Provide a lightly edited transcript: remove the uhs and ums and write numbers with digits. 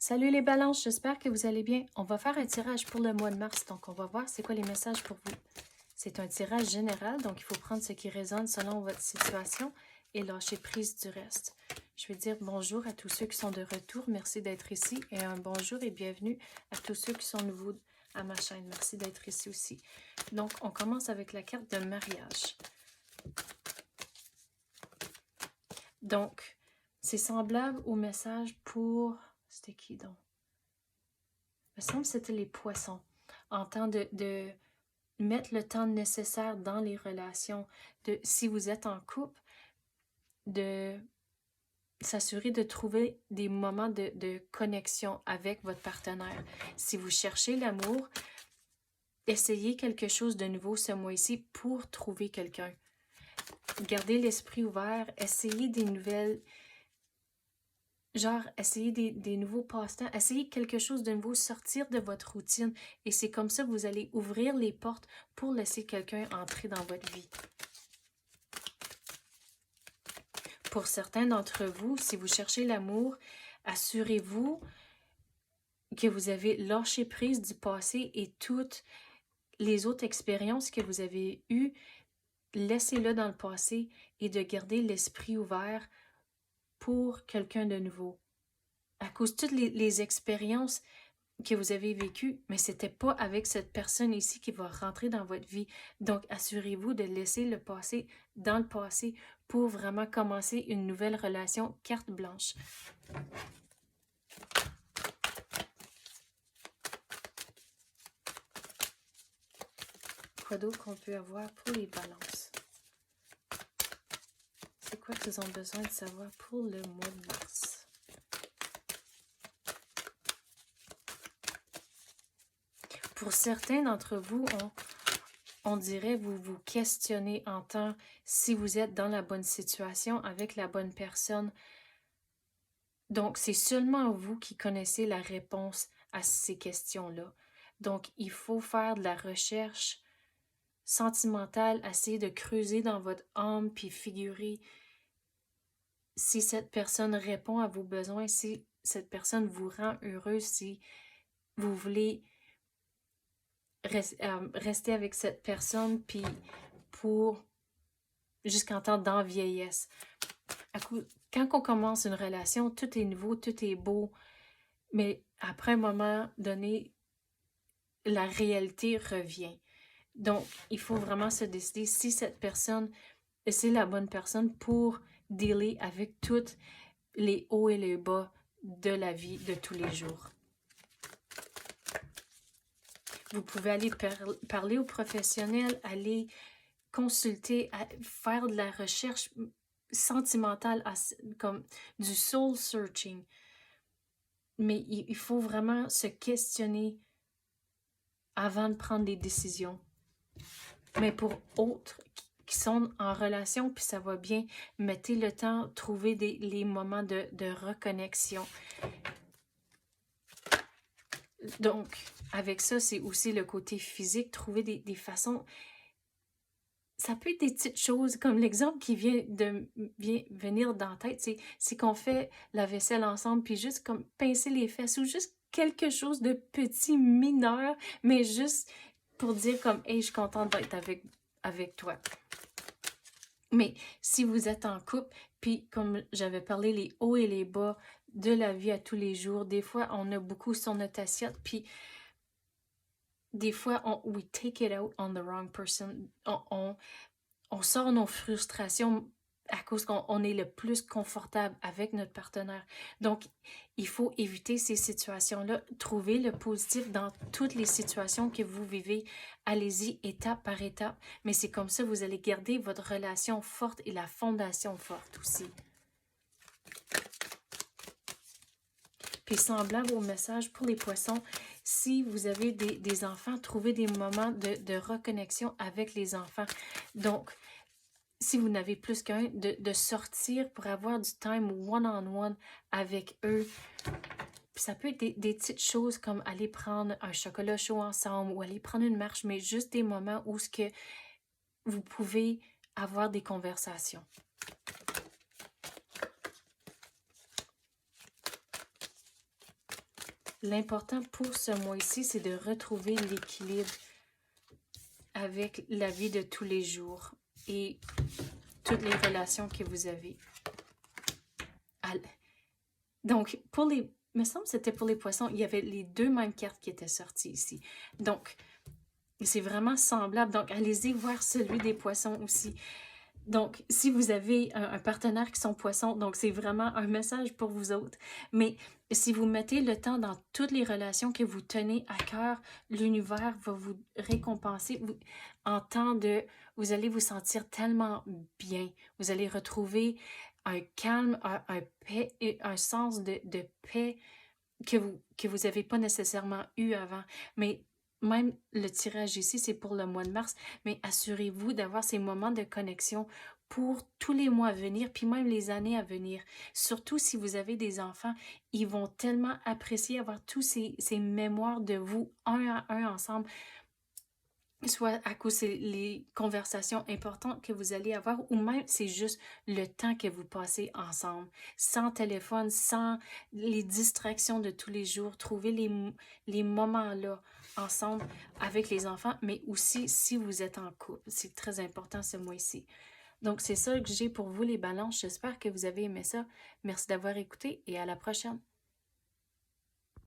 Salut les balances, j'espère que vous allez bien. On va faire un tirage pour le mois de mars, donc on va voir c'est quoi les messages pour vous. C'est un tirage général, donc il faut prendre ce qui résonne selon votre situation et lâcher prise du reste. Je vais dire bonjour à tous ceux qui sont de retour, merci d'être ici, et un bonjour et bienvenue à tous ceux qui sont nouveaux à ma chaîne. Merci d'être ici aussi. Donc, on commence avec la carte de mariage. Donc, c'est semblable au message pour... C'était qui donc? Il me semble que c'était les poissons. En temps de mettre le temps nécessaire dans les relations. Si vous êtes en couple, de s'assurer de trouver des moments de connexion avec votre partenaire. Si vous cherchez l'amour, essayez quelque chose de nouveau ce mois-ci pour trouver quelqu'un. Gardez l'esprit ouvert, essayez des nouvelles... Genre, essayez des nouveaux passe-temps, essayez quelque chose de nouveau, sortir de votre routine. Et c'est comme ça que vous allez ouvrir les portes pour laisser quelqu'un entrer dans votre vie. Pour certains d'entre vous, si vous cherchez l'amour, assurez-vous que vous avez lâché prise du passé et toutes les autres expériences que vous avez eues, laissez-le dans le passé et de garder l'esprit ouvert pour quelqu'un de nouveau. À cause de toutes les expériences que vous avez vécues, mais ce n'était pas avec cette personne ici qui va rentrer dans votre vie. Donc, assurez-vous de laisser le passé dans le passé pour vraiment commencer une nouvelle relation carte blanche. Quoi d'autre qu'on peut avoir pour les balances? C'est quoi qu'ils ont besoin de savoir pour le mois de mars? Pour certains d'entre vous, on dirait vous vous questionnez en tant si vous êtes dans la bonne situation avec la bonne personne. Donc, c'est seulement vous qui connaissez la réponse à ces questions-là. Donc, il faut faire de la recherche sentimentale, essayer de creuser dans votre âme puis figurer si cette personne répond à vos besoins, si cette personne vous rend heureux, si vous voulez rester avec cette personne puis pour jusqu'en temps d'en vieillesse. Quand on commence une relation, tout est nouveau, tout est beau, mais après un moment donné, la réalité revient. Donc, il faut vraiment se décider si cette personne, c'est la bonne personne pour dealer avec tous les hauts et les bas de la vie de tous les jours. Vous pouvez aller parler aux professionnels, aller consulter, faire de la recherche sentimentale, comme du soul searching. Mais il faut vraiment se questionner avant de prendre des décisions. Mais pour autres qui sont en relation, puis ça va bien, mettez le temps, trouvez les moments de reconnexion. Donc, avec ça, c'est aussi le côté physique, trouver des façons... Ça peut être des petites choses, comme l'exemple qui vient venir dans la tête, c'est qu'on fait la vaisselle ensemble, puis juste comme pincer les fesses, ou juste quelque chose de petit, mineur, mais juste pour dire comme « Hey, je suis contente d'être avec toi ». Mais si vous êtes en couple, puis comme j'avais parlé, les hauts et les bas de la vie à tous les jours, des fois, on a beaucoup sur notre assiette, puis des fois, we take it out on the wrong person. On sort nos frustrations à cause qu'on est le plus confortable avec notre partenaire. Donc, il faut éviter ces situations-là. Trouver le positif dans toutes les situations que vous vivez. Allez-y étape par étape. Mais c'est comme ça que vous allez garder votre relation forte et la fondation forte aussi. Puis semblable au message pour les poissons, si vous avez des enfants, trouvez des moments de reconnexion avec les enfants. Donc, si vous n'avez plus qu'un, de sortir pour avoir du time one-on-one avec eux. Puis ça peut être des petites choses comme aller prendre un chocolat chaud ensemble ou aller prendre une marche, mais juste des moments où ce que vous pouvez avoir des conversations. l'important pour ce mois-ci, c'est de retrouver l'équilibre avec la vie de tous les jours et toutes les relations que vous avez. Donc, pour les... Il me semble que c'était pour les poissons, il y avait les deux mêmes cartes qui étaient sorties ici. Donc, c'est vraiment semblable. Donc, allez-y voir celui des poissons aussi. Donc, si vous avez un partenaire qui sont poissons, donc c'est vraiment un message pour vous autres. Mais si vous mettez le temps dans toutes les relations que vous tenez à cœur, l'univers va vous récompenser en temps de... Vous allez vous sentir tellement bien. Vous allez retrouver un calme, paix, un sens de paix que vous n'avez pas nécessairement eu avant. Mais même le tirage ici, c'est pour le mois de mars, mais assurez-vous d'avoir ces moments de connexion pour tous les mois à venir, puis même les années à venir. Surtout si vous avez des enfants, ils vont tellement apprécier avoir tous ces mémoires de vous, un à un ensemble, soit à cause les conversations importantes que vous allez avoir, ou même c'est juste le temps que vous passez ensemble, sans téléphone, sans les distractions de tous les jours. Trouvez les moments là ensemble avec les enfants, mais aussi si vous êtes en couple. C'est très important ce mois-ci. Donc, c'est ça que j'ai pour vous, les balances. J'espère que vous avez aimé ça. Merci d'avoir écouté et à la prochaine.